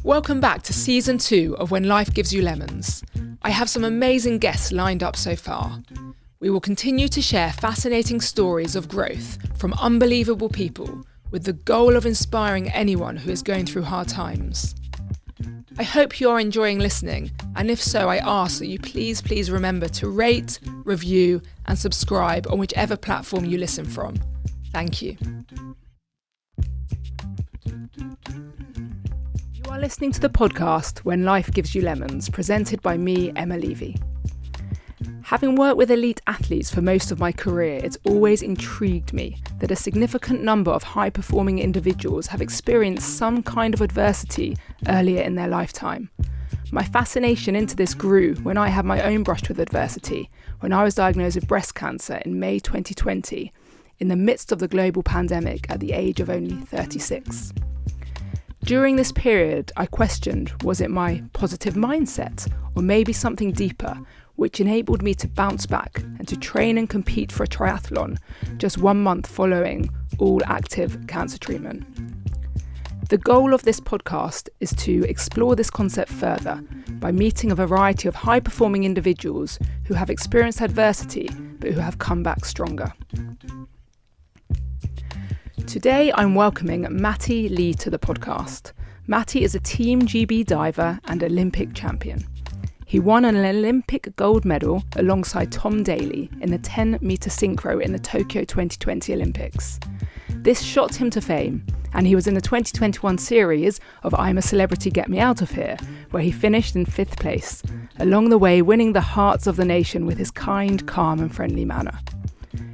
Welcome back to Season 2 of When Life Gives You Lemons. I have some amazing guests lined up so far. We will continue to share fascinating stories of growth from unbelievable people with the goal of inspiring anyone who is going through hard times. I hope you are enjoying listening, and if so, I ask that you please remember to rate, review and subscribe on whichever platform you listen from. Thank you. You are listening to the podcast When Life Gives You Lemons, presented by me, Emma Levy. Having worked with elite athletes for most of my career, it's always intrigued me that a significant number of high-performing individuals have experienced some kind of adversity earlier in their lifetime. My fascination into this grew when I had my own brush with adversity, when I was diagnosed with breast cancer in May 2020, in the midst of the global pandemic at the age of only 36. During this period, I questioned, was it my positive mindset, or maybe something deeper, which enabled me to bounce back and to train and compete for a triathlon just 1 month following all active cancer treatment. The goal of this podcast is to explore this concept further by meeting a variety of high-performing individuals who have experienced adversity but who have come back stronger. Today I'm welcoming Matty Lee to the podcast. Matty is a Team GB diver and Olympic champion. He won an Olympic gold medal alongside Tom Daly in the 10-metre synchro in the Tokyo 2020 Olympics. This shot him to fame, and he was in the 2021 series of I'm a Celebrity, Get Me Out of Here, where he finished in 5th place, along the way winning the hearts of the nation with his kind, calm and friendly manner.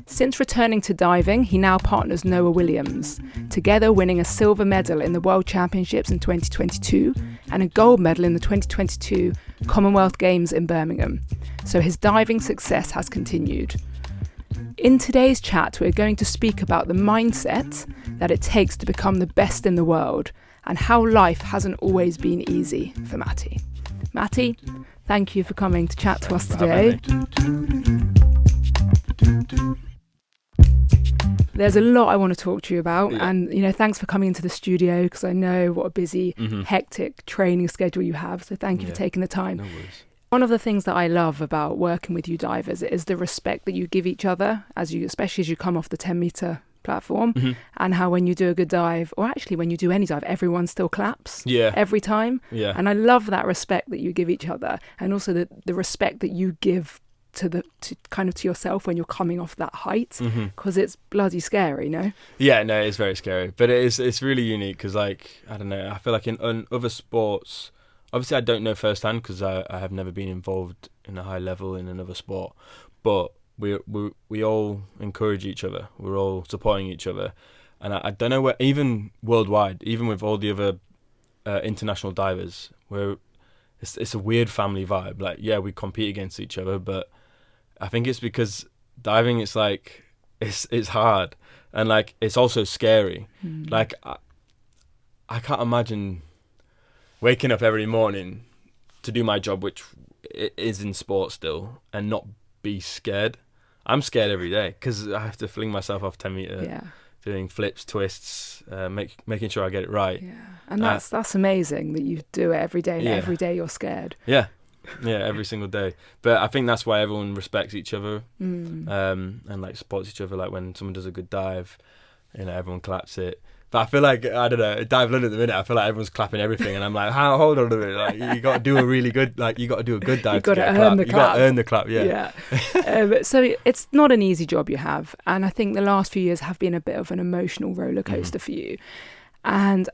Since returning to diving, he now partners Noah Williams, together winning a silver medal in the World Championships in 2022 and a gold medal in the 2022 Commonwealth Games in Birmingham. So his diving success has continued. In today's chat, we're going to speak about the mindset that it takes to become the best in the world and how life hasn't always been easy for Matty. Matty, thank you for coming to chat to us today. There's a lot I want to talk to you about, and thanks for coming into the studio because I know what a busy, hectic training schedule you have. So thank you for taking the time. No worries. One of the things that I love about working with you divers is the respect that you give each other, especially as you come off the 10-metre platform, and how when you do a good dive, or actually when you do any dive, everyone still claps every time. Yeah. And I love that respect that you give each other, and also the respect that you give to yourself when you're coming off that height, because it's bloody scary, no? Yeah, no, it's very scary, but it's really unique because, like, I don't know, I feel like in other sports, obviously I don't know firsthand because I have never been involved in a high level in another sport, but we all encourage each other, we're all supporting each other, and I don't know where, even worldwide, even with all the other international divers, where it's a weird family vibe. Like, yeah, we compete against each other, but I think it's because diving, it's like it's hard, and like it's also scary. Like I can't imagine waking up every morning to do my job, which is in sport still, and not be scared. I'm scared every day because I have to fling myself off 10 metre, doing flips, twists, making sure I get it right. Yeah, and that's amazing that you do it every day. And every day you're scared. Yeah, every single day. But I think that's why everyone respects each other, and like supports each other. Like when someone does a good dive, everyone claps it. But I feel like, I don't know, Dive London at the minute, I feel like everyone's clapping everything, and I'm like, hold on a minute, like you got to do a really good, like you got to do a good dive. You got to earn the clap. You got to earn the clap, yeah. So it's not an easy job you have, and I think the last few years have been a bit of an emotional roller coaster for you. And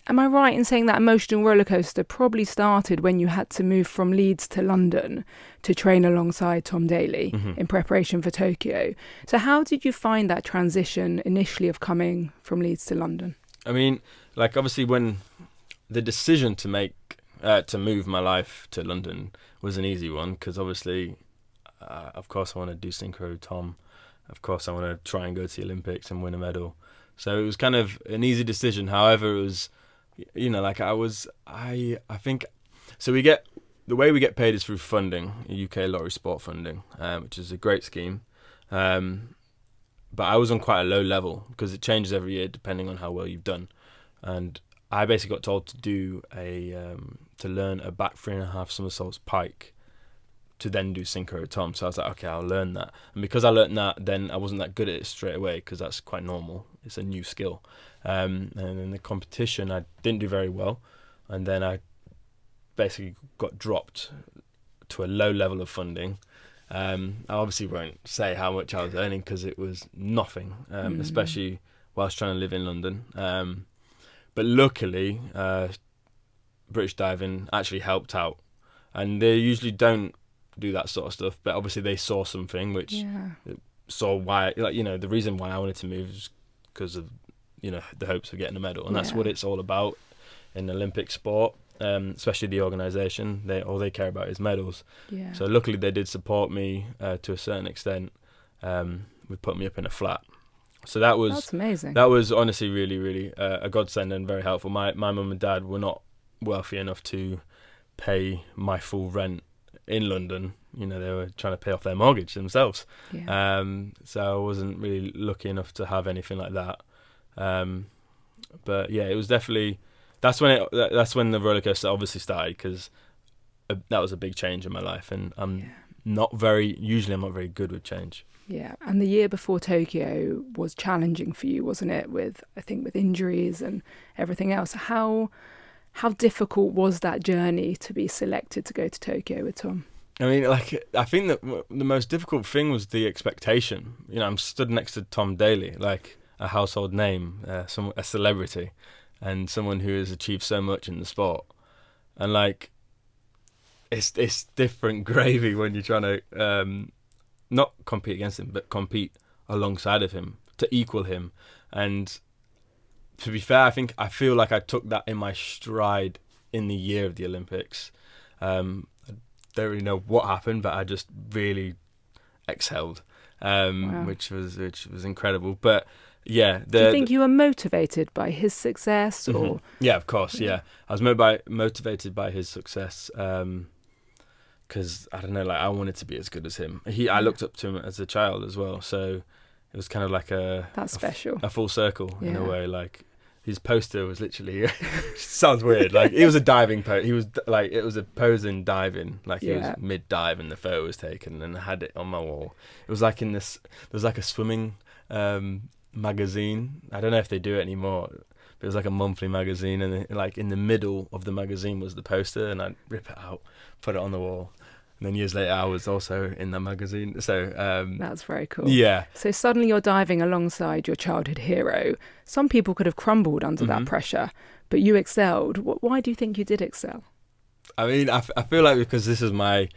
am I right in saying that emotional roller coaster probably started when you had to move from Leeds to London to train alongside Tom Daly in preparation for Tokyo? So how did you find that transition initially of coming from Leeds to London? I mean, like obviously when the decision to move my life to London was an easy one, because obviously, of course I want to do Synchro Tom. Of course I want to try and go to the Olympics and win a medal. So it was kind of an easy decision. However, it was, I think, so the way we get paid is through funding, UK lottery sport funding, which is a great scheme. But I was on quite a low level because it changes every year depending on how well you've done. And I basically got told to do to learn a back 3.5 somersaults pike to then do synchro with Tom. So I was like, okay, I'll learn that. And because I learned that, then I wasn't that good at it straight away, because that's quite normal. It's a new skill. And in the competition, I didn't do very well. And then I basically got dropped to a low level of funding. I obviously won't say how much I was earning, because it was nothing, especially whilst trying to live in London. But luckily, British Diving actually helped out. And they usually don't do that sort of stuff, but obviously they saw something which saw why, like, you know, the reason why I wanted to move is because of, you know, the hopes of getting a medal, and that's what it's all about in Olympic sport, especially the organisation. All they care about is medals. So luckily they did support me to a certain extent. Would put me up in a flat, so that's amazing. That was honestly really, really a godsend and very helpful. My mum and dad were not wealthy enough to pay my full rent in London. You know, they were trying to pay off their mortgage themselves. So I wasn't really lucky enough to have anything like that. But yeah, it was definitely, that's when the roller coaster obviously started, because that was a big change in my life, and I'm not very good with change. Yeah, and the year before Tokyo was challenging for you, wasn't it? With injuries and everything else. How difficult was that journey to be selected to go to Tokyo with Tom? I mean, like, I think that the most difficult thing was the expectation. You know, I'm stood next to Tom Daly, like a household name, a celebrity, and someone who has achieved so much in the sport. And like, it's different gravy when you're trying to not compete against him, but compete alongside of him to equal him. And to be fair, I feel like I took that in my stride in the year of the Olympics. I don't really know what happened, but I just really excelled, which was incredible. But yeah, do you think you were motivated by his success, or? Yeah, of course. Yeah, I was motivated by his success, because I don't know, like, I wanted to be as good as him. I looked up to him as a child as well, so it was kind of like that's special, a full circle in a way. Like, his poster was literally sounds weird. Like, it was a diving post. He was like, it was a pose in diving. Like, he was mid dive and the photo was taken, and I had it on my wall. It was like there was like a swimming magazine. I don't know if they do it anymore. But it was like a monthly magazine, and like in the middle of the magazine was the poster, and I'd rip it out, put it on the wall. And then years later, I was also in that magazine. So that's very cool. Yeah. So suddenly you're diving alongside your childhood hero. Some people could have crumbled under that pressure, but you excelled. Why do you think you did excel? I mean, I feel like because this is my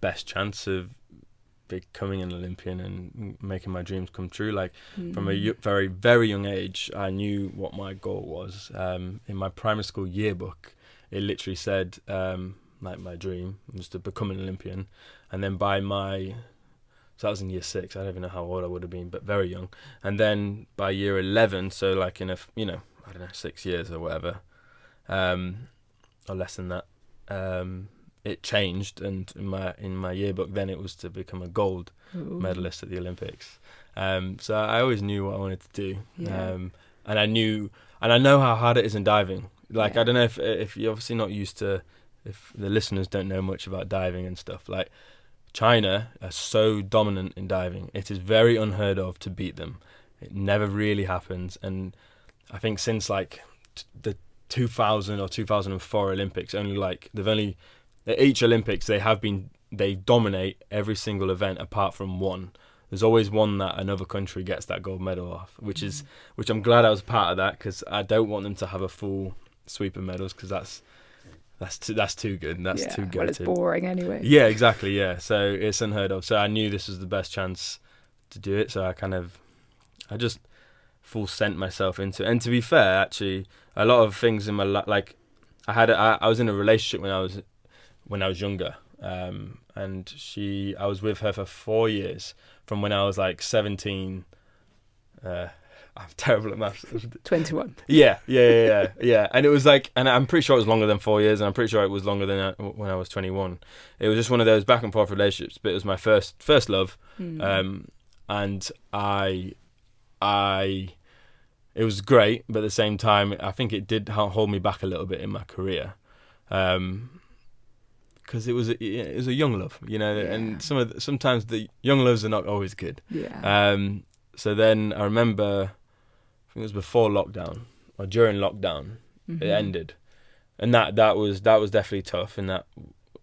best chance of becoming an Olympian and making my dreams come true. Like, from a very, very young age, I knew what my goal was. In my primary school yearbook, it literally said, like, my dream was to become an Olympian. And then so that was in year 6. I don't even know how old I would have been, but very young. And then by year 11, so like in I don't know, 6 years or whatever, or less than that, it changed, and in my yearbook then it was to become a gold medalist at the Olympics. So I always knew what I wanted to do, and I know how hard it is in diving. Like, I don't know if you're obviously not used to, if the listeners don't know much about diving and stuff, like, China are so dominant in diving. It is very unheard of to beat them. It never really happens, and I think since like the 2000 or 2004 Olympics, at each Olympics they dominate every single event apart from one. There's always one that another country gets that gold medal off, which I'm glad I was part of that, because I don't want them to have a full sweep of medals, because that's too good. That's too good. Well, it's boring anyway. Yeah, exactly. Yeah, so it's unheard of. So I knew this was the best chance to do it. So I just full sent myself into it. And to be fair, actually, a lot of things in my life, like, I was in a relationship when I was younger, and I was with her for 4 years, from when I was like 17. I'm terrible at maths. 21. Yeah. And it was like, and I'm pretty sure it was longer than 4 years, and I'm pretty sure it was longer than when I was 21. It was just one of those back and forth relationships, but it was my first love, and I it was great, but at the same time, I think it did hold me back a little bit in my career. Because it was a young love, and sometimes the young loves are not always good. Yeah. So then I remember, I think it was before lockdown or during lockdown, it ended, and that was definitely tough, and that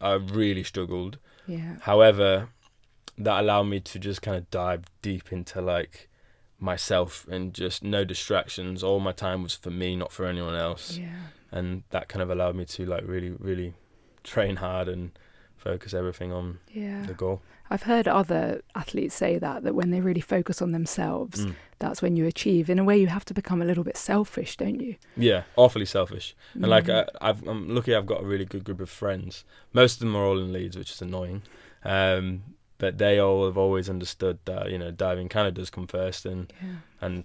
I really struggled. Yeah. However, that allowed me to just kind of dive deep into like myself and just no distractions. All my time was for me, not for anyone else. Yeah. And that kind of allowed me to like really, really train hard and focus everything on the goal. I've heard other athletes say that when they really focus on themselves, that's when you achieve. In a way, you have to become a little bit selfish, don't you? Yeah, awfully selfish. And like I'm lucky I've got a really good group of friends. Most of them are all in Leeds, which is annoying. But they all have always understood that, diving kind of does come first. And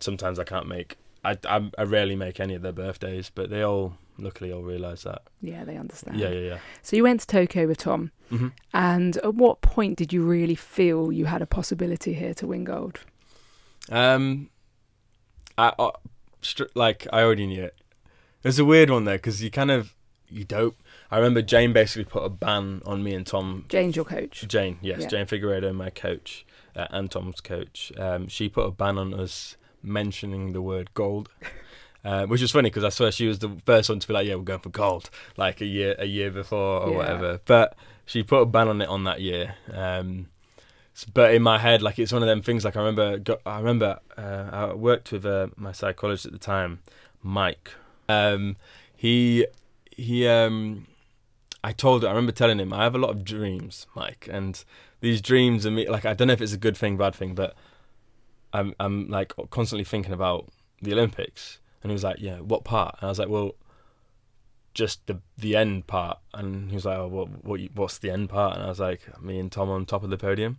sometimes I can't make... I rarely make any of their birthdays, but they all... Luckily, I'll realise that. Yeah, they understand. Yeah. So you went to Tokyo with Tom, and at what point did you really feel you had a possibility here to win gold? I already knew it. It's a weird one there because you don't. I remember Jane basically put a ban on me and Tom. Jane's your coach. Jane, yes, yeah. Jane Figueiredo, my coach, and Tom's coach. She put a ban on us mentioning the word gold. Which was funny because I swear she was the first one to be like, yeah, we're going for gold, like a year before or whatever. But she put a ban on it on that year. But in my head, like it's one of them things. Like I remember I worked with my psychologist at the time, Mike. I remember telling him I have a lot of dreams, Mike, and these dreams are me. Like I don't know if it's a good thing, bad thing, but I'm like constantly thinking about the Olympics. And he was like, yeah, what part? And I was like, well, just the end part. And he was like, oh, what's the end part? And I was like, me and Tom on top of the podium.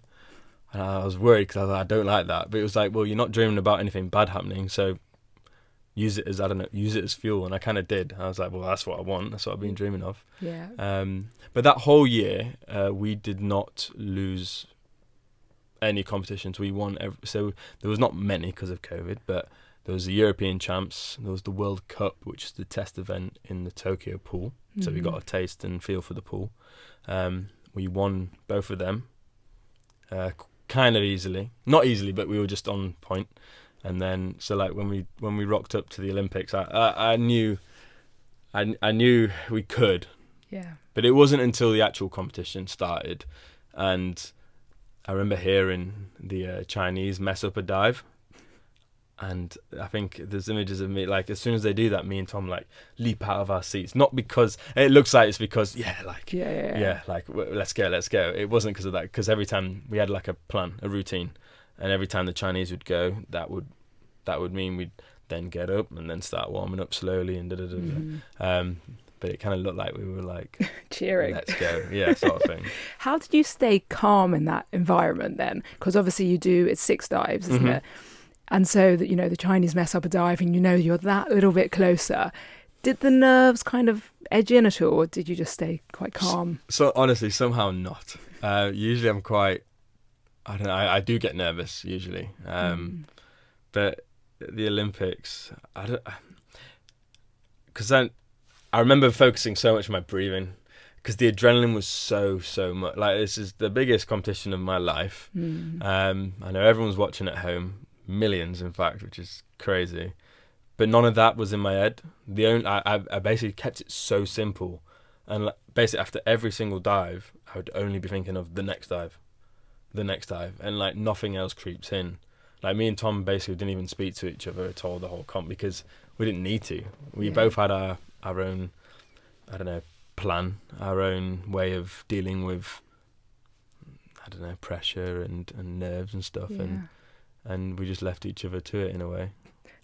And I was worried because I was like, I don't like that. But it was like, well, you're not dreaming about anything bad happening, so use it as fuel. And I kind of did. I was like, well, that's what I want. That's what I've been dreaming of. Yeah. But that whole year, we did not lose any competitions. We won so there was not many because of COVID, but there was the European Champs, there was the World Cup, which is the test event in the Tokyo pool. So we got a taste and feel for the pool. We won both of them, kind of easily. Not easily, but we were just on point. And then, so like when we rocked up to the Olympics, I knew we could. Yeah. But it wasn't until the actual competition started, and I remember hearing the Chinese mess up a dive. And I think there's images of me, like, as soon as they do that, me and Tom, like, leap out of our seats. Not because, it looks like it's because, let's go. It wasn't because of that, because every time we had, like, a plan, a routine. And every time the Chinese would go, that would mean we'd then get up and then start warming up slowly and da-da-da-da. But it kind of looked like we were, like... cheering. Let's go. Yeah, sort of thing. How did you stay calm in that environment then? Because obviously it's 6 dives, isn't it? And so that, the Chinese mess up a dive and you're that little bit closer. Did the nerves kind of edge in at all, or did you just stay quite calm? So honestly, somehow not. Usually I'm quite, I don't know, I do get nervous usually. But the Olympics, because I remember focusing so much on my breathing, because the adrenaline was so much. Like, this is the biggest competition of my life. I know everyone's watching at home. Millions, in fact, which is crazy, but none of that was in my head. I basically kept it so simple, and basically after every single dive, I would only be thinking of the next dive, and like nothing else creeps in. Like me and Tom basically didn't even speak to each other at all the whole comp because we didn't need to. We both had our own, I don't know, plan, our own way of dealing with, I don't know, pressure and nerves and stuff, and we just left each other to it in a way.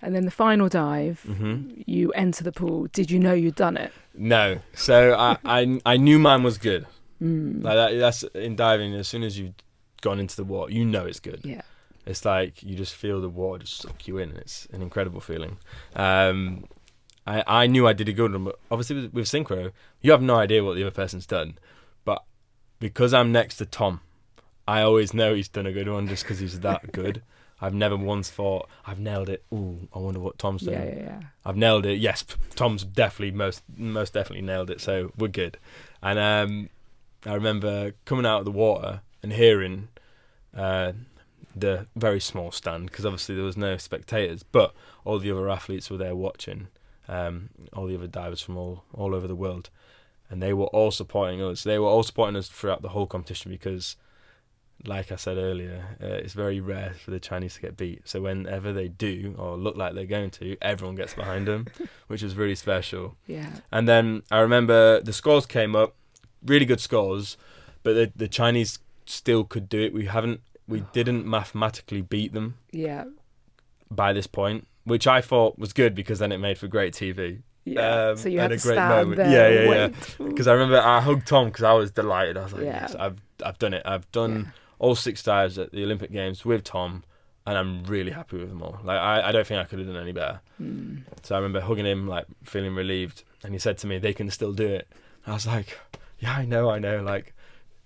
And then the final dive, you enter the pool. Did you know you'd done it? No. So I knew mine was good. Like that's in diving. As soon as you've gone into the water, you know it's good. Yeah. It's like you just feel the water just suck you in. And it's an incredible feeling. I knew I did a good one, but obviously with Synchro, you have no idea what the other person's done. But because I'm next to Tom, I always know he's done a good one just because he's that good. I've never once thought I've nailed it. Ooh, I wonder what Tom's done. Yeah. I've nailed it. Yes, Tom's definitely most definitely nailed it. So we're good. And I remember coming out of the water and hearing the very small stand, because obviously there was no spectators, but all the other athletes were there watching. All the other divers from all over the world, and they were all supporting us. They were all supporting us throughout the whole competition because, like I said earlier, it's very rare for the Chinese to get beat. So whenever they do, or look like they're going to, everyone gets behind them, which was really special. Yeah. And then I remember the scores came up, really good scores, but the Chinese still could do it. We didn't mathematically beat them. Yeah. By this point, which I thought was good because then it made for great TV. Yeah. So you had a to great stand moment. there. Yeah. Because I remember I hugged Tom because I was delighted. I was like, Yeah. yes, I've done it. I've done all 6 dives at the Olympic Games with Tom, and I'm really happy with them all. Like I don't think I could have done any better. So I remember hugging him, like feeling relieved, and he said to me, "They can still do it." I was like, "Yeah, I know." Like,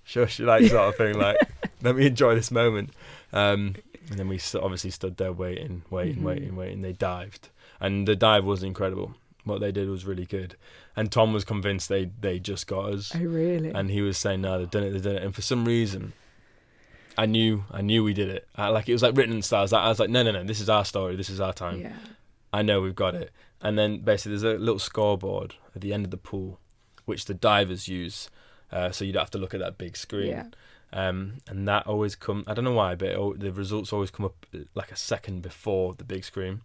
shush, like sort of thing. Like, let me enjoy this moment. And then we obviously stood there waiting. They dived, and the dive was incredible. What they did was really good, and Tom was convinced they just got us. Oh, really? And he was saying, "No, they've done it." And for some reason, I knew we did it. Like it was like written in stars. I was like, no, this is our story. This is our time. Yeah. I know we've got it. And then basically, there's a little scoreboard at the end of the pool, which the divers use. So you don't have to look at that big screen. Yeah. And that always I don't know why, but the results always come up like a second before the big screen,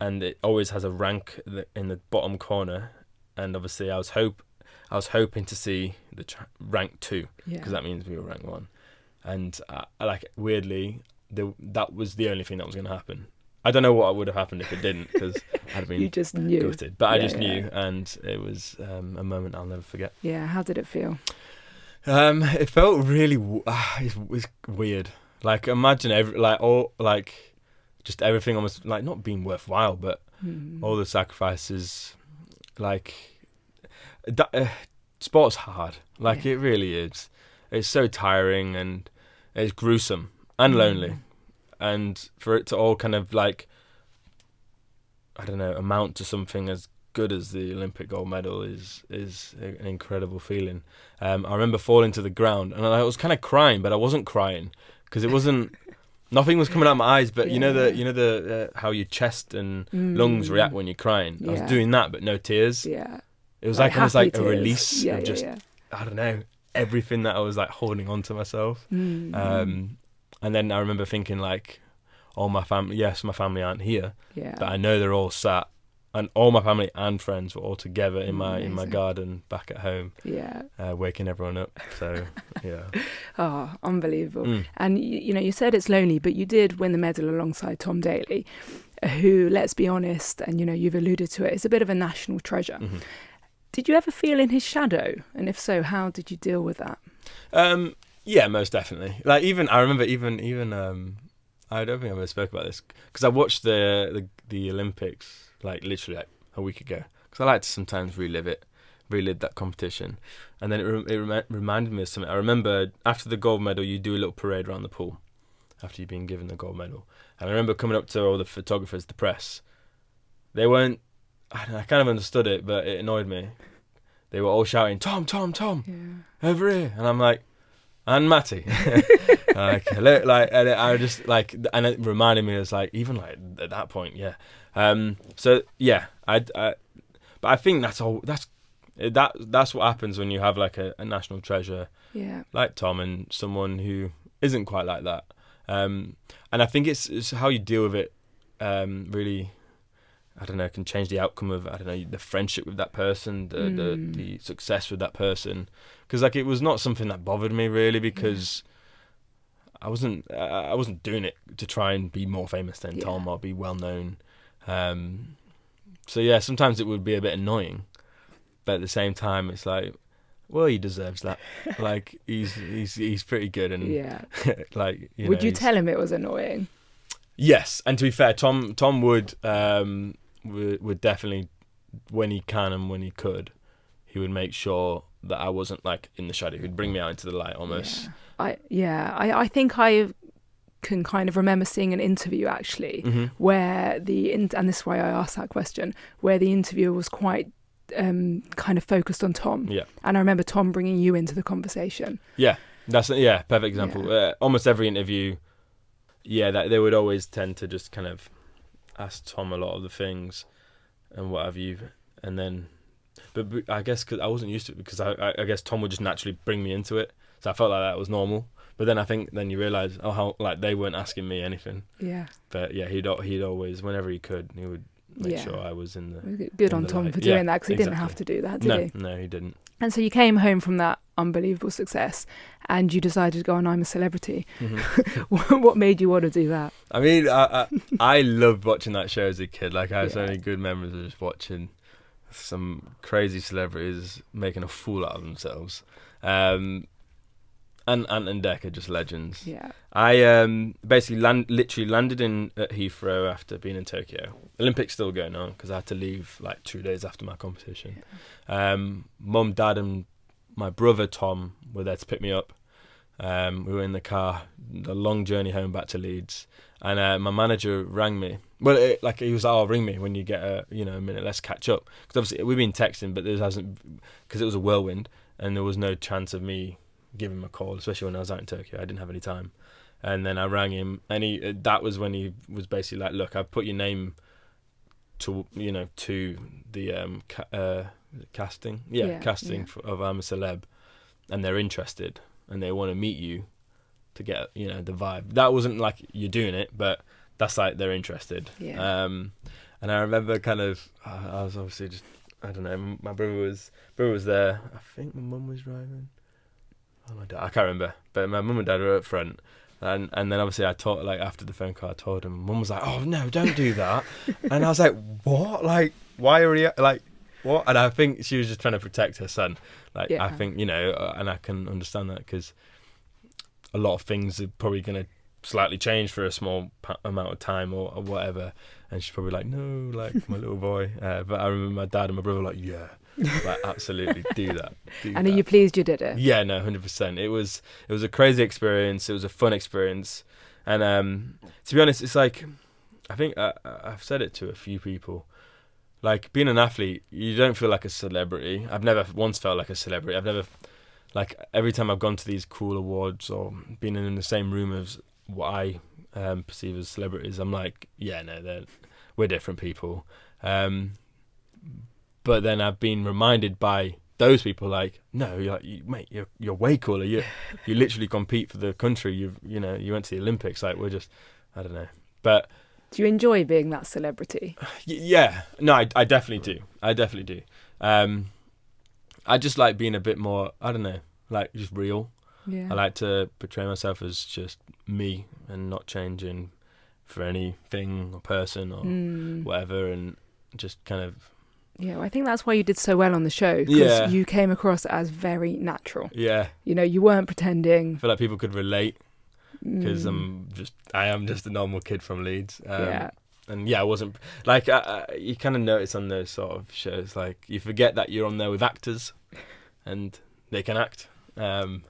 and it always has a rank in the bottom corner. And obviously, I was hoping to see the rank 2, because that means we were rank 1. And like weirdly, that was the only thing that was going to happen. I don't know what would have happened if it didn't, because I'd have been You just knew. gutted. But I just knew, and it was a moment I'll never forget. Yeah. How did it feel? It felt really it was weird. Like imagine just everything almost like not being worthwhile, but all the sacrifices. Like sport's hard. Like it really is. It's so tiring and it's gruesome and lonely, and for it to all kind of like, I don't know, amount to something as good as the Olympic gold medal is an incredible feeling. I remember falling to the ground and I was kind of crying, but I wasn't crying because it wasn't. Nothing was coming out of my eyes, but you know the how your chest and lungs react when you're crying. I was doing that, but no tears. Yeah. It was like almost like tears. a release of just Yeah. I don't know, everything that I was like holding on to myself. And then I remember thinking like, all my family, my family aren't here, but I know they're all sat, and all my family and friends were all together in my garden back at home, waking everyone up. So Oh, unbelievable. And you said it's lonely, but you did win the medal alongside Tom Daly, who, let's be honest, and you've alluded to it, is a bit of a national treasure. Did you ever feel in his shadow? And if so, how did you deal with that? Yeah, most definitely. Like I remember even I don't think I've ever spoke about this, because I watched the Olympics like literally like a week ago, because I like to sometimes relive that competition, and then it reminded me of something. I remember after the gold medal, you do a little parade around the pool after you've been given the gold medal, and I remember coming up to all the photographers, the press. They weren't. I kind of understood it, but it annoyed me. They were all shouting, "Tom, Tom, Tom, over here," and I'm like, "And Matty," like, hello, like, and I just like, and it reminded me, it's like even like at that point, so yeah, but I think that's all. That's what happens when you have like a national treasure, like Tom, and someone who isn't quite like that. And I think it's how you deal with it. Really, I don't know, can change the outcome of, I don't know, the friendship with that person, the success with that person. Because like it was not something that bothered me really, because I wasn't doing it to try and be more famous than Tom or be well known. So yeah, sometimes it would be a bit annoying, but at the same time, it's like, well, he deserves that. Like he's pretty good, and like would you tell him it was annoying? Yes, and to be fair, Tom would definitely, when he can and when he could, he would make sure that I wasn't like in the shadow. He'd bring me out into the light almost. I think I can kind of remember seeing an interview actually where and this is why I asked that question, where the interviewer was quite kind of focused on Tom. Yeah. And I remember Tom bringing you into the conversation. Yeah, that's perfect example. Yeah. Almost every interview, that they would always tend to just kind of ask Tom a lot of the things and what have you, and then, but I guess because I wasn't used to it, because I guess Tom would just naturally bring me into it, so I felt like that was normal. But then I think then you realise how like they weren't asking me anything. Yeah. But yeah, he'd always, whenever he could, he would make sure I was in the. Good on Tom for doing that, because he didn't have to do that, did he? No, he didn't. And so you came home from that unbelievable success, and you decided to go on I'm a Celebrity. What made you want to do that? I mean, I loved watching that show as a kid. Like, I have so many good memories of just watching some crazy celebrities making a fool out of themselves. And Ant and Dec are just legends. Yeah. I basically literally landed at Heathrow after being in Tokyo. Olympics still going on, because I had to leave like 2 days after my competition. Mum, Dad and my brother Tom were there to pick me up. We were in the car, the long journey home back to Leeds, and my manager rang me. Well, he was like, "Oh, ring me when you get a minute. Let's catch up." Because obviously we've been texting, but there hasn't, because it was a whirlwind, and there was no chance of me giving him a call, especially when I was out in Tokyo. I didn't have any time. And then I rang him, and that was when he was basically like, "Look, I've put your name to the casting, casting of I'm a Celeb, and they're interested, and they want to meet you to get the vibe." That wasn't like you're doing it, but that's like they're interested. Yeah. And I remember kind of I was obviously just, I don't know, my brother was there. I think my mum was driving. Oh, my dad, I can't remember, but my mum and dad were up front. And then obviously I told, like, after the phone call, I told him. Mum was like, "Oh no, don't do that." And I was like, "What? Like, why are you like what?" And I think she was just trying to protect her son. Like, I think and I can understand that, because a lot of things are probably going to slightly change for a small amount of time or whatever. And she's probably like, "No, like my little boy." But I remember my dad and my brother were like, "Yeah." Like, absolutely do that. And are you pleased you did it? Yeah, no, 100%. It was a crazy experience. It was a fun experience, and to be honest, it's like, I think I've said it to a few people. Like, being an athlete, you don't feel like a celebrity. I've never once felt like a celebrity. I've never, like, every time I've gone to these cool awards or been in the same room as what I perceive as celebrities, I'm like, yeah, no, we're different people. But then I've been reminded by those people, like, "No, mate, you're way cooler. You literally compete for the country. You went to the Olympics. Like, we're just, I don't know." But do you enjoy being that celebrity? Yeah, no, I definitely do. I definitely do. I just like being a bit more, I don't know, like, just real. Yeah. I like to portray myself as just me and not changing for anything or person or whatever, and just kind of. Yeah, well, I think that's why you did so well on the show, because you came across as very natural. Yeah. You weren't pretending. I feel like people could relate, because I am just a normal kid from Leeds. And I wasn't, like, you kind of notice on those sort of shows, like, you forget that you're on there with actors and they can act. And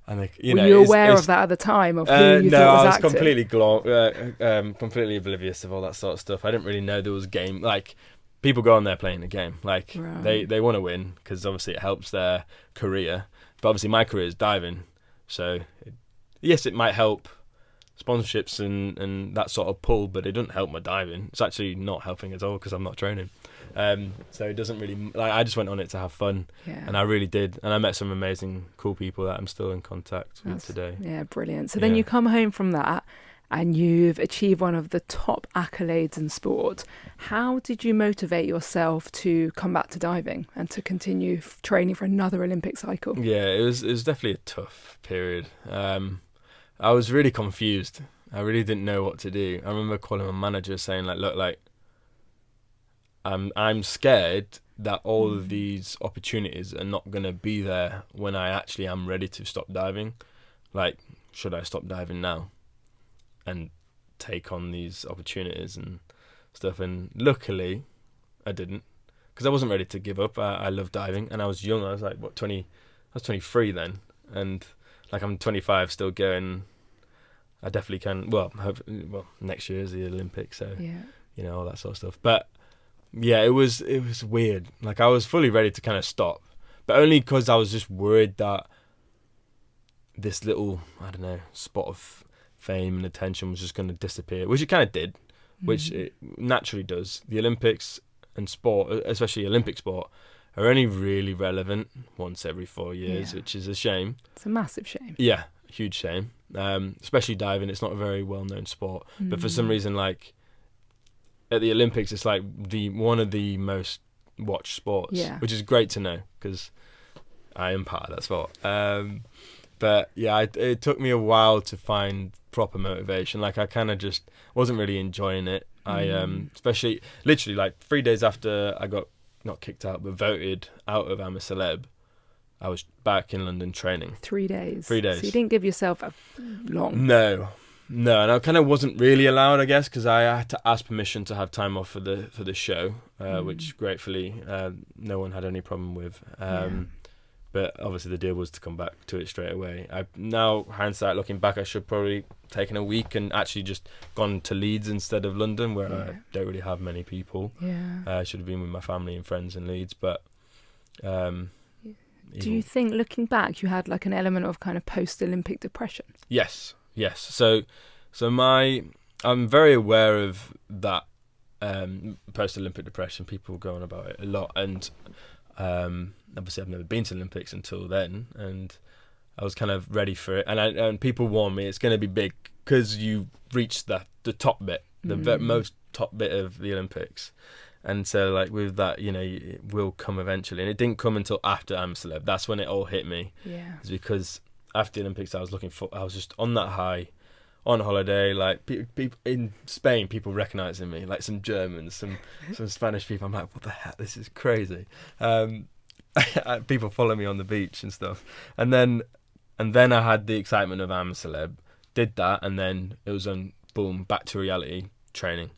like, were you aware of that at the time, of who you thought was acting? No, I was completely oblivious of all that sort of stuff. I didn't really know there was game, like, people go on there playing a game. Like, they want to win, because obviously it helps their career. But obviously my career is diving. So, yes, it might help sponsorships and that sort of pull, but it doesn't help my diving. It's actually not helping at all, because I'm not training. So it doesn't really, like, I just went on it to have fun. Yeah. And I really did. And I met some amazing, cool people that I'm still in contact with today. Yeah, brilliant. So then you come home from that, and you've achieved one of the top accolades in sport. How did you motivate yourself to come back to diving and to continue training for another Olympic cycle? Yeah, it was definitely a tough period. I was really confused. I really didn't know what to do. I remember calling my manager saying, like, "Look, like, I'm scared that all of these opportunities are not going to be there when I actually am ready to stop diving. Like, should I stop diving now and take on these opportunities and stuff?" And luckily I didn't, because I wasn't ready to give up. I love diving, and I was young. I was like, 20, I was 23 then, and like, I'm 25 still going. I definitely can. Well, next year is the Olympics, so yeah. all that sort of stuff. But yeah, it was weird. Like, I was fully ready to kind of stop, but only because I was just worried that this little, I don't know, spot of fame and attention was just going to disappear, which it kind of did, which it naturally does. The Olympics and sport, especially Olympic sport, are only really relevant once every 4 years, which is a shame. It's a massive shame. Yeah, huge shame. Especially diving, it's not a very well-known sport. But for some reason, like, at the Olympics, it's like one of the most watched sports, which is great to know, because I am part of that sport. But yeah, it took me a while to find proper motivation. Like, I kind of just wasn't really enjoying it. I especially literally like 3 days after I got not kicked out but voted out of I'm a Celeb, I was back in London training. 3 days. 3 days. So you didn't give yourself a long. No, and I kind of wasn't really allowed, I guess, because I had to ask permission to have time off for the show, which gratefully no one had any problem with. But obviously the deal was to come back to it straight away. Now, hindsight, looking back, I should probably taken a week and actually just gone to Leeds instead of London, where I don't really have many people. I should have been with my family and friends in Leeds, but do you think, looking back, you had like an element of kind of post-Olympic depression? Yes. So I'm very aware of that post-Olympic depression. People go on about it a lot, and obviously I've never been to the Olympics until then, and I was kind of ready for it. And people warned me it's going to be big because you reached the top bit, the most top bit of the Olympics. And so, like, with that, it will come eventually. And it didn't come until after I'm a Celeb. That's when it all hit me. Yeah. It's because after the Olympics, I was just on that high, on holiday. Like, people in Spain, people recognizing me, like some Germans, some Spanish people. I'm like, what the heck? This is crazy. People follow me on the beach and stuff. And then I had the excitement of I'm a Celeb, did that, and then it was boom, back to reality training.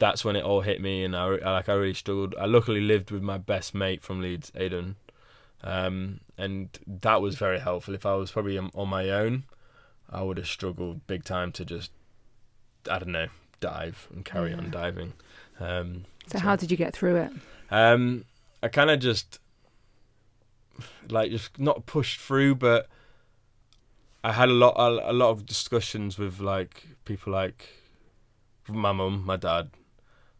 That's when it all hit me, and I really struggled. I luckily lived with my best mate from Leeds, Aidan, and that was very helpful. If I was probably on my own, I would have struggled big time to just, I don't know, dive and carry on diving. So how did you get through it? I kind of just not pushed through, but I had a lot of discussions with like people like my mum, my dad,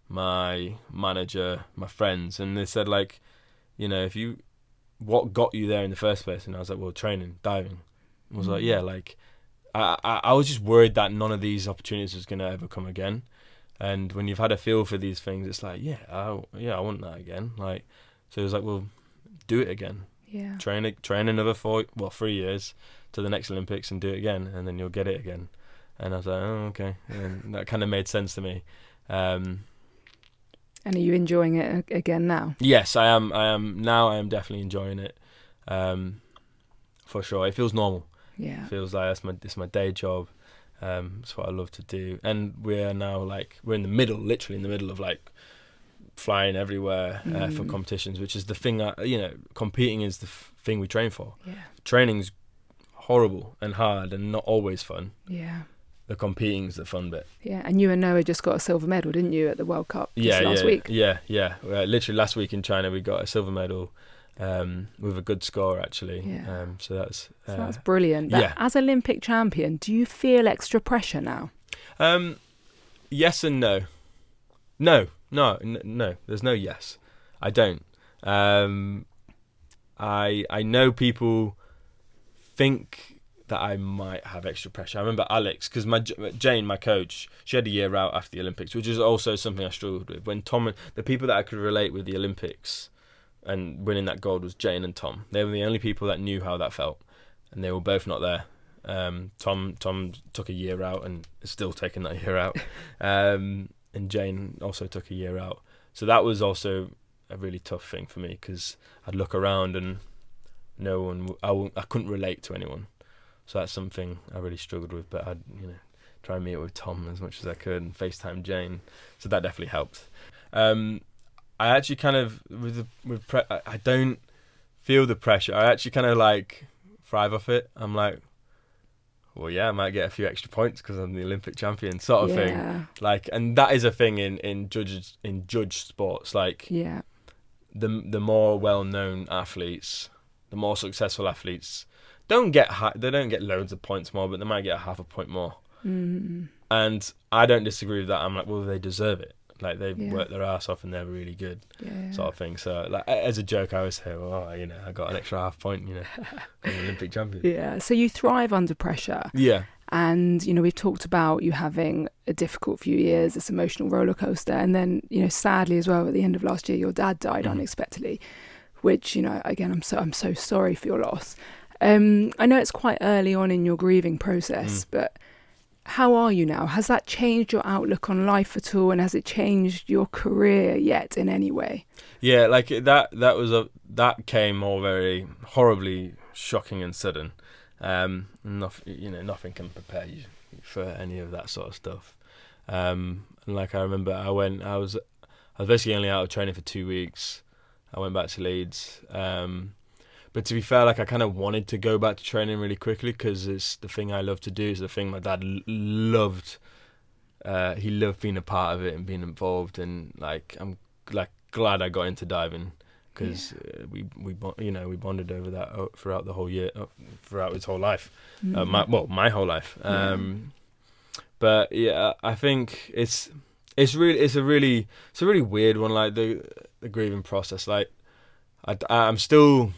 my manager, my friends, and they said, like, what got you there in the first place? And I was like, well, training, diving. I was like, yeah, like I was just worried that none of these opportunities was gonna ever come again. And when you've had a feel for these things, it's like, I want that again. Like, so it was like, well, do it again. Yeah. Train another 3 years to the next Olympics and do it again, and then you'll get it again. And I was like, oh, okay. And that kind of made sense to me. And are you enjoying it again now? Yes, I am. Now I am definitely enjoying it. For sure. It feels normal. Yeah. It feels like it's my day job. It's what I love to do. And we're now we're literally in the middle of like flying everywhere for competitions, which is the thing competing is the thing we train for. Yeah. Training's horrible and hard and not always fun. Yeah. The competing's the fun bit. Yeah, and you and Noah just got a silver medal, didn't you, at the World Cup last week? Yeah. Literally last week in China, we got a silver medal with a good score, actually. Yeah. So that's brilliant. But as Olympic champion, do you feel extra pressure now? Yes and no. No. There's no yes. I don't. I know people think that I might have extra pressure. I remember Alex, because Jane, my coach, she had a year out after the Olympics, which is also something I struggled with. When Tom, the people that I could relate with the Olympics and winning that gold was Jane and Tom. They were the only people that knew how that felt, and they were both not there. Tom took a year out and is still taking that year out, and Jane also took a year out. So that was also a really tough thing for me, because I'd look around and no one, I couldn't relate to anyone. So that's something I really struggled with, but I'd try and meet up with Tom as much as I could and FaceTime Jane. So that definitely helped. I actually kind of I don't feel the pressure. I actually kind of thrive off it. I'm like, well, yeah, I might get a few extra points because I'm the Olympic champion, sort of Yeah. thing. Like, and that is a thing in judged sports. Like, Yeah. the more well-known athletes, the more successful athletes don't get they don't get loads of points more, but they might get half a point more. Mm. And I don't disagree with that. I'm like, well, they deserve it. Like, they've Yeah. worked their ass off and they're really good, Yeah. sort of thing. So, like, as a joke, I always say, well, I got an extra half point, I'm an Olympic champion. Yeah. So you thrive under pressure. Yeah. And, we've talked about you having a difficult few years, this emotional roller coaster. And then, sadly as well, at the end of last year, your dad died unexpectedly, which, again, I'm so sorry for your loss. I know it's quite early on in your grieving process, but how are you now? Has that changed your outlook on life at all? And has it changed your career yet in any way? Yeah, like that came all very horribly shocking and sudden. Nothing can prepare you for any of that sort of stuff. And like, I remember I was basically only out of training for 2 weeks. I went back to Leeds. But to be fair, like, I kind of wanted to go back to training really quickly because it's the thing I love to do. It's the thing my dad loved. He loved being a part of it and being involved. And like, I'm like glad I got into diving because we bonded over that throughout the whole year, throughout his whole life. My whole life. But yeah, I think it's a really weird one. Like, the grieving process. Like, I'm still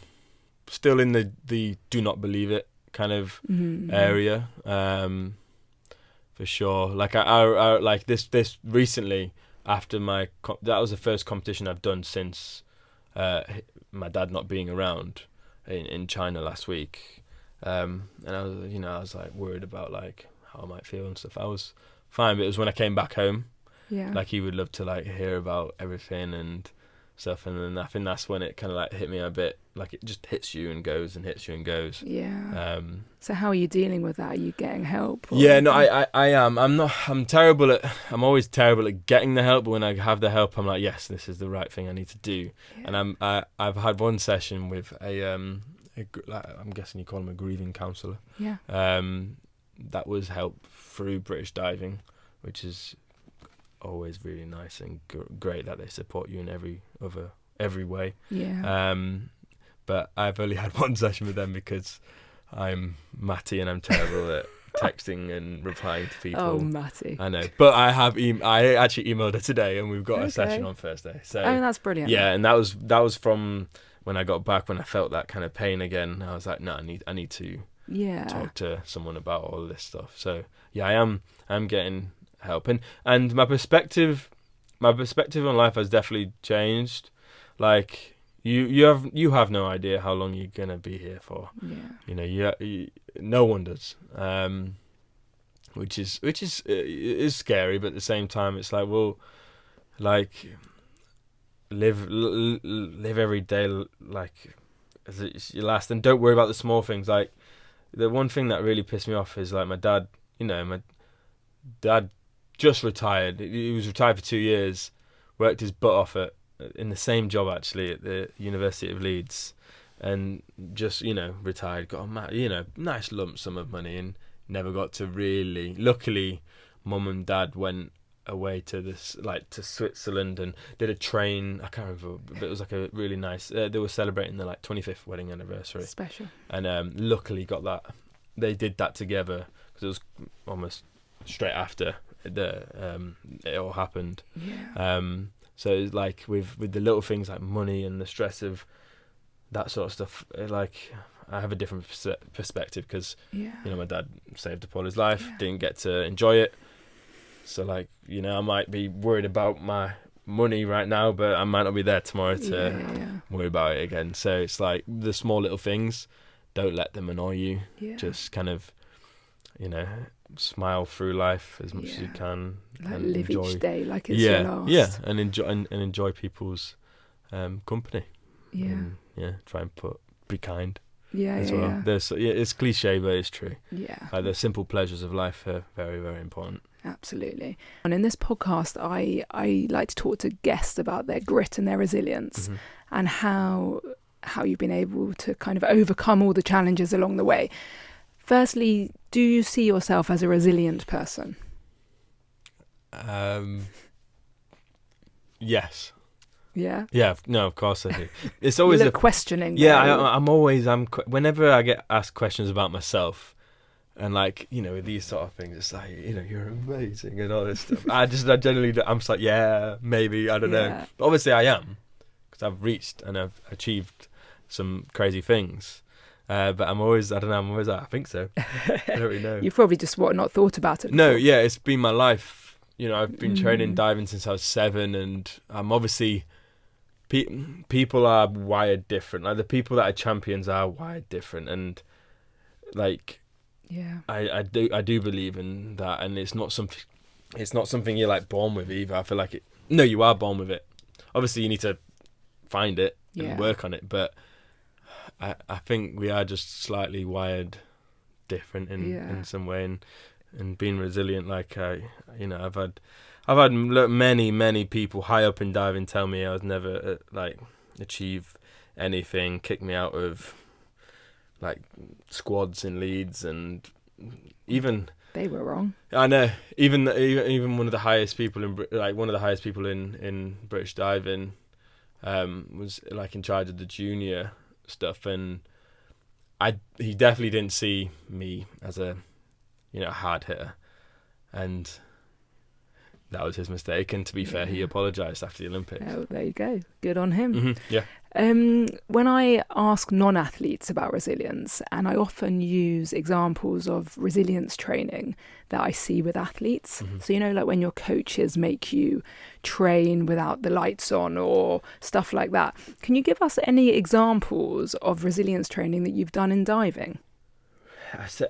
in the do not believe it kind of area, for sure. Like, I like this recently after that was the first competition I've done since my dad not being around in China last week, and I was like worried about like how I might feel and stuff. I was fine, but it was when I came back home, like, he would love to like hear about everything and stuff, and then I think that's when it kind of like hit me a bit. Like, it just hits you and goes and hits you and goes. Yeah. So how are you dealing with that? Are you getting help? Or yeah, no, I am. I'm always terrible at getting the help, but when I have the help, I'm like, yes, this is the right thing I need to do. Yeah. And I've had one session with I'm guessing you call him a grieving counsellor. Yeah. That was help through British Diving, which is always really nice and great that they support you in every way. Yeah. But I've only had one session with them because I'm Matty and I'm terrible at texting and replying to people. Oh, Matty. I know. But I actually emailed her today and we've got a session on Thursday. So that's brilliant. Yeah, and that was from when I got back, when I felt that kind of pain again. I was like, no, I need to talk to someone about all of this stuff. So yeah, I'm getting help. And my perspective on life has definitely changed. Like, you have no idea how long you're gonna be here for. Yeah. No one does. Which is scary, but at the same time, it's like, well, like, live every day like as it's your last, and don't worry about the small things. Like, the one thing that really pissed me off is like my dad. My dad just retired. He was retired for 2 years, worked his butt off in the same job actually at the University of Leeds, and just retired, got a nice lump sum of money, and never got to really. Luckily, Mum and Dad went away to Switzerland and did a train. I can't remember, but it was like a really nice. They were celebrating their 25th wedding anniversary. Special. And luckily got that. They did that together because it was almost straight after it all happened. Yeah. So it's like with the little things like money and the stress of that sort of stuff, like, I have a different perspective because my dad saved up all his life, didn't get to enjoy it. So like, I might be worried about my money right now, but I might not be there tomorrow to worry about it again. So it's like the small little things, don't let them annoy you. Yeah. Just kind of, smile through life as much as you can, like, and live enjoy each day like it's your last. Yeah, and enjoy people's company. Yeah. Try and be kind. As well. It's cliche, but it's true. Yeah. Like, the simple pleasures of life are very, very important. Absolutely. And in this podcast, I like to talk to guests about their grit and their resilience, and how you've been able to kind of overcome all the challenges along the way. Firstly, Do you see yourself as a resilient person? Yes. Yeah. Yeah. No, of course I do. It's You always look questioning. Yeah, though. whenever I get asked questions about myself, and like, with these sort of things, it's like, you're amazing and all this stuff. I generally, I'm just like, yeah, maybe, I don't know. But obviously I am, because I've reached and I've achieved some crazy things. But I'm always like, I think so. I don't really know. You've probably just not thought about it before. No, yeah, it's been my life. I've been training diving since I was 7, and I'm obviously... people are wired different. Like, the people that are champions are wired different, and like, yeah, I do believe in that, and it's not something you're like born with either. I feel like you are born with it. Obviously, you need to find it and work on it, but I think we are just slightly wired different in some way, and being resilient. Like, I've had many people high up in diving tell me I was never achieve anything, kick me out of like squads in Leeds, and even they were wrong. I know. Even one of the highest people in British diving was like in charge of the junior stuff, and he definitely didn't see me as a hard hitter, and that was his mistake. And to be fair, he apologised after the Olympics. Oh, there you go. Good on him. Mm-hmm. Yeah. When I ask non-athletes about resilience, and I often use examples of resilience training that I see with athletes. Mm-hmm. So, like when your coaches make you train without the lights on or stuff like that. Can you give us any examples of resilience training that you've done in diving?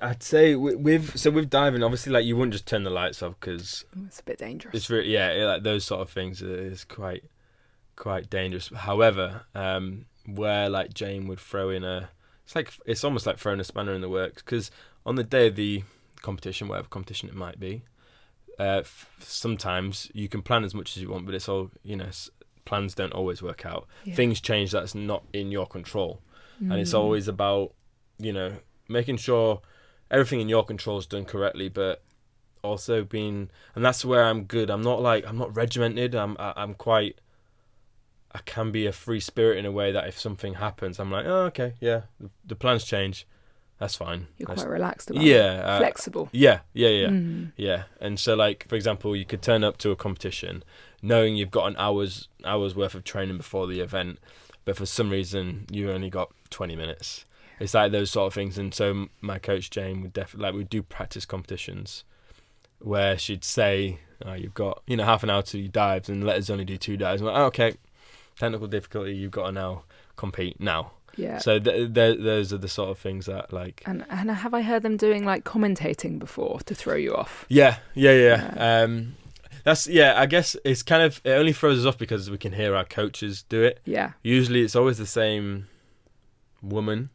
I'd say with diving, obviously, like, you wouldn't just turn the lights off, because it's a bit dangerous. It's really, like those sort of things is quite dangerous. However, where like Jane would throw in it's almost like throwing a spanner in the works, because on the day of the competition, whatever competition it might be, sometimes you can plan as much as you want, but it's all, plans don't always work out. Yeah. Things change that's not in your control, and it's always about making sure everything in your control is done correctly, but also and that's where I'm good. I'm not regimented. I can be a free spirit in a way that if something happens, I'm like, oh, okay, yeah, the plans change, that's fine. You're quite relaxed about it. Flexible. Yeah. Yeah. And so, like, for example, you could turn up to a competition knowing you've got an hour's worth of training before the event, but for some reason you only got 20 minutes. It's like those sort of things. And so my coach Jane would definitely, we'd do practice competitions where she'd say, you've got half an hour to do dives, and let us only do 2 dives. I'm like, okay, technical difficulty, you've got to now compete now. Yeah. So those are the sort of things that, like... And have I heard them doing like commentating before to throw you off? Yeah. I guess it's kind of, it only throws us off because we can hear our coaches do it. Yeah. Usually it's always the same woman.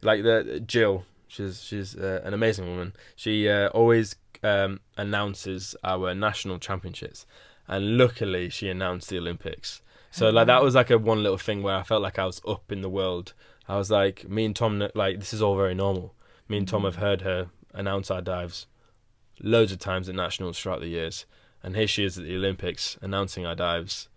Like Jill, she's an amazing woman. She always announces our national championships, and luckily she announced the Olympics. So like that was like a one little thing where I felt like I was up in the world. I was like, me and Tom, like, this is all very normal. Me and Tom have heard her announce our dives loads of times at nationals throughout the years, and here she is at the Olympics announcing our dives.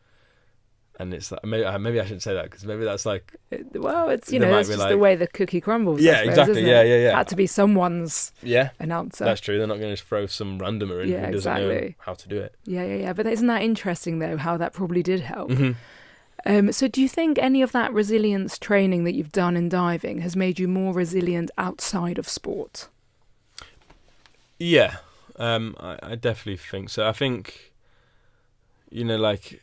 And it's like, maybe I shouldn't say that, because maybe that's like... Well, it's, it's just like, the way the cookie crumbles. Yeah, exactly. Yeah. Had to be someone's announcer. That's true. They're not going to throw some randomer in who doesn't know how to do it. Yeah. But isn't that interesting, though, how that probably did help? Mm-hmm. So do you think any of that resilience training that you've done in diving has made you more resilient outside of sport? Yeah, I definitely think so. I think, like...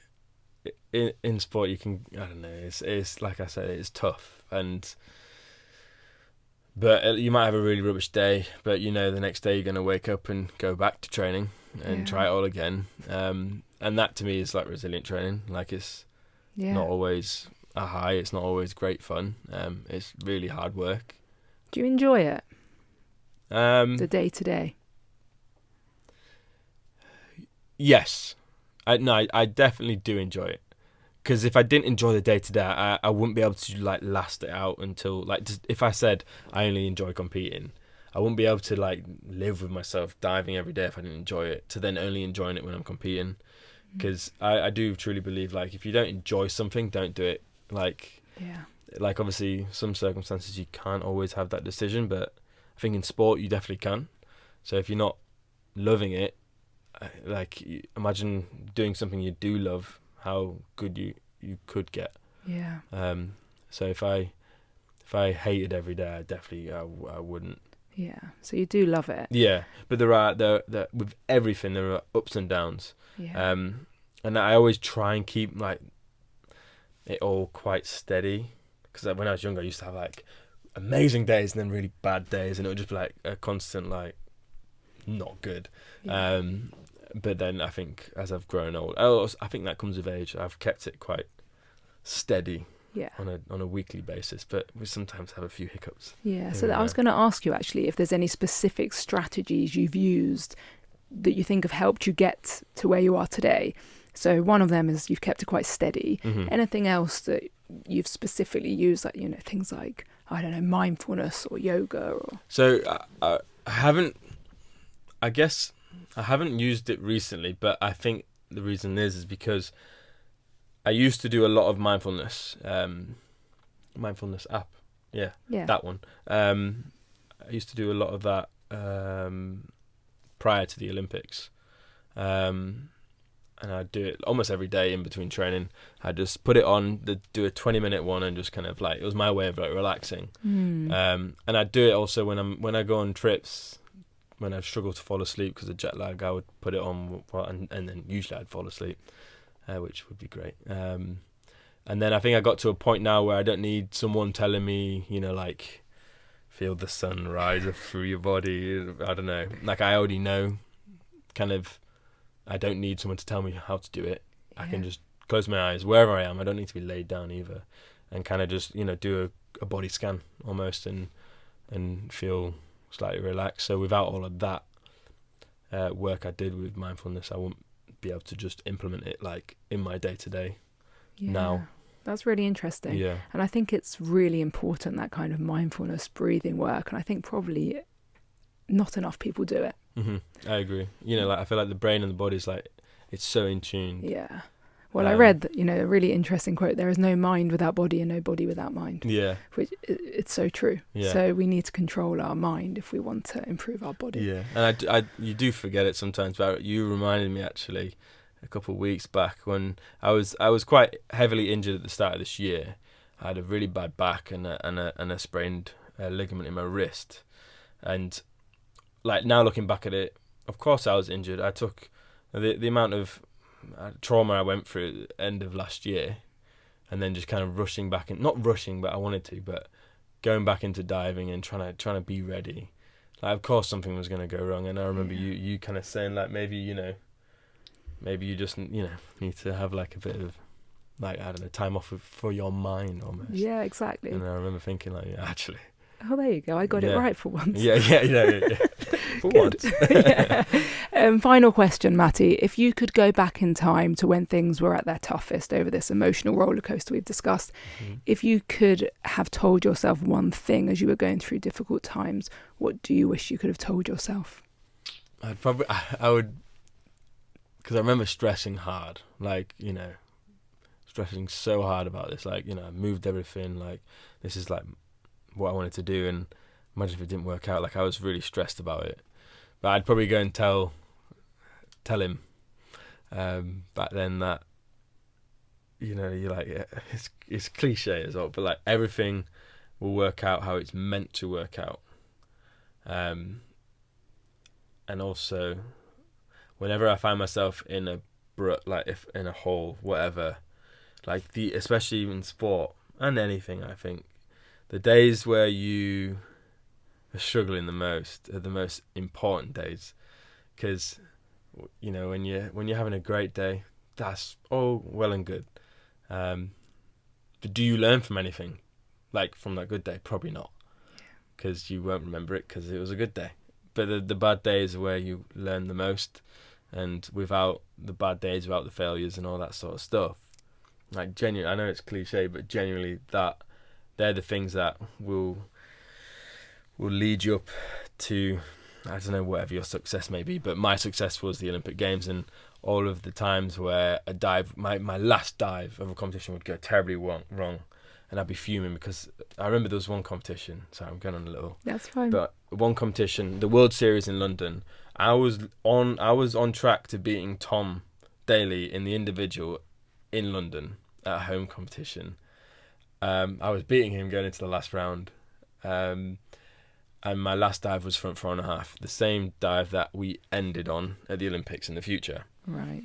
In sport, you can, I don't know, it's like I said, it's tough, but you might have a really rubbish day, but the next day you're going to wake up and go back to training and try it all again, and that to me is like resilient training. Like, it's not always a high, it's not always great fun, it's really hard work. Do you enjoy it? The day to day? Yes. I definitely do enjoy it. Because if I didn't enjoy the day to day, I wouldn't be able to like last it out until, like, just, if I said I only enjoy competing, I wouldn't be able to like live with myself diving every day if I didn't enjoy it, to then only enjoying it when I'm competing. Because I do truly believe, like, if you don't enjoy something, don't do it. Like obviously some circumstances you can't always have that decision, but I think in sport you definitely can. So if you're not loving it, like, imagine doing something you do love, how good you could get. So if I hated every day, I wouldn't. So you do love it. But there with everything there are ups and downs. And I always try and keep like it all quite steady, because when I was younger I used to have like amazing days and then really bad days, and it would just be like a constant like not good. But then I think as I've grown old, I think that comes with age. I've kept it quite steady on a weekly basis, but we sometimes have a few hiccups. So I was going to ask you actually if there's any specific strategies you've used that you think have helped you get to where you are today. So one of them is you've kept it quite steady. Anything else that you've specifically used, like, you know, things like, I don't know, mindfulness or yoga? Or So I haven't used it recently, but I think the reason is because I used to do a lot of mindfulness app. That one. I used to do a lot of that prior to the Olympics. And I'd do it almost every day in between training. I'd just put it on, do a 20-minute one, and just kind of like, it was my way of like relaxing. And I'd do it also when I go on trips, when I struggle to fall asleep because of jet lag. I would put it on, and then usually I'd fall asleep, which would be great. And then I think I got to a point now where I don't need someone telling me, you know, like, feel the sun rise through your body. I don't know. Like, I already know, kind of. I don't need someone to tell me how to do it. I can just close my eyes wherever I am. I don't need to be laid down either, and kind of just, you know, do a body scan almost, and feel slightly relaxed. So without all of that work I did with mindfulness, I wouldn't be able to just implement it like in my day to day now. That's really interesting. And I think it's really important, that kind of mindfulness breathing work, and I think probably not enough people do it. I agree. You know, like, I feel like the brain and the body's like, it's so in tune. Well, I read that, you know, a really interesting quote: there is no mind without body and no body without mind. Which, it's so true. So we need to control our mind if we want to improve our body. And you do forget it sometimes. But you reminded me actually a couple of weeks back when I was quite heavily injured at the start of this year. I had a really bad back and a sprained ligament in my wrist, and like, now looking back at it, of course I was injured. I took the amount of trauma I went through at the end of last year, and then just kind of rushing back, and not rushing, but I wanted to, but going back into diving and trying to be ready. Like, of course something was going to go wrong, and I remember you kind of saying, like, maybe you just, you know, need to have like a bit of, like, I don't know, time off for your mind almost. Yeah, exactly. And I remember thinking, like, actually. Oh, there you go. I got it right for once. Yeah. For once. Final question, Matty. If you could go back in time to when things were at their toughest over this emotional roller coaster we've discussed, if you could have told yourself one thing as you were going through difficult times, what do you wish you could have told yourself? I would, because I remember stressing hard, like, you know, stressing so hard about this, like, you know, I moved everything, like, this is like what I wanted to do, and imagine if it didn't work out. Like, I was really stressed about it, but I'd probably go and tell him back then that, you know, you're like, it's cliche as well, but like, everything will work out how it's meant to work out. And also, whenever I find myself in a like, if in a hole, whatever, like, especially in sport and anything, I think the days where you are struggling the most are the most important days, because, you know, when you're having a great day, that's all well and good, but do you learn from anything, like, from that good day? Probably not, because you won't remember it because it was a good day. But the bad days are where you learn the most, and without the bad days, without the failures and all that sort of stuff, like, genuinely, I know it's cliche, but genuinely, that they're the things that will lead you up to, I don't know, whatever your success may be, but my success was the Olympic Games, and all of the times where a dive, my last dive of a competition would go terribly wrong, and I'd be fuming because I remember there was one competition. Sorry, I'm going on a little. That's fine. But one competition, the World Series in London, I was on track to beating Tom Daly in the individual in London at a home competition. I was beating him going into the last round. And my last dive was front 4.5, the same dive that we ended on at the Olympics in the future. Right.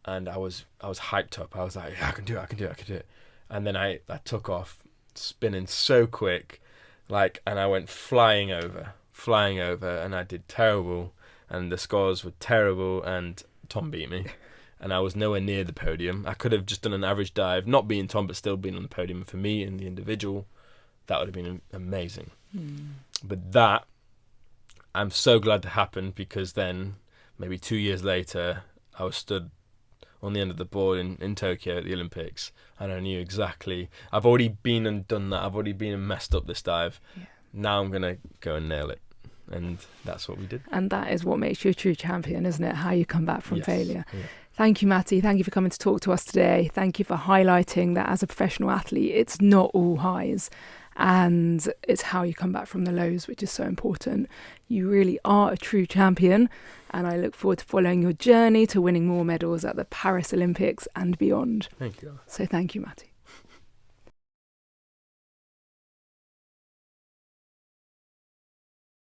And I was hyped up. I was like, yeah, I can do it. And then I took off, spinning so quick, and I went flying over, and I did terrible, and the scores were terrible, and Tom beat me. And I was nowhere near the podium. I could have just done an average dive, not being Tom, but still being on the podium. And for me, in the individual, that would have been amazing. But that, I'm so glad that happened, because then, maybe 2 years later, I was stood on the end of the board in Tokyo at the Olympics, and I knew exactly, I've already been and done that. I've already been and messed up this dive. Yeah. Now I'm going to go and nail it. And that's what we did. And that is what makes you a true champion, isn't it? How you come back from failure. Yeah. Thank you, Matty. Thank you for coming to talk to us today. Thank you for highlighting that as a professional athlete, it's not all highs, and it's how you come back from the lows, which is so important. You really are a true champion, and I look forward to following your journey to winning more medals at the Paris Olympics and beyond. Thank you. So thank you, Matty.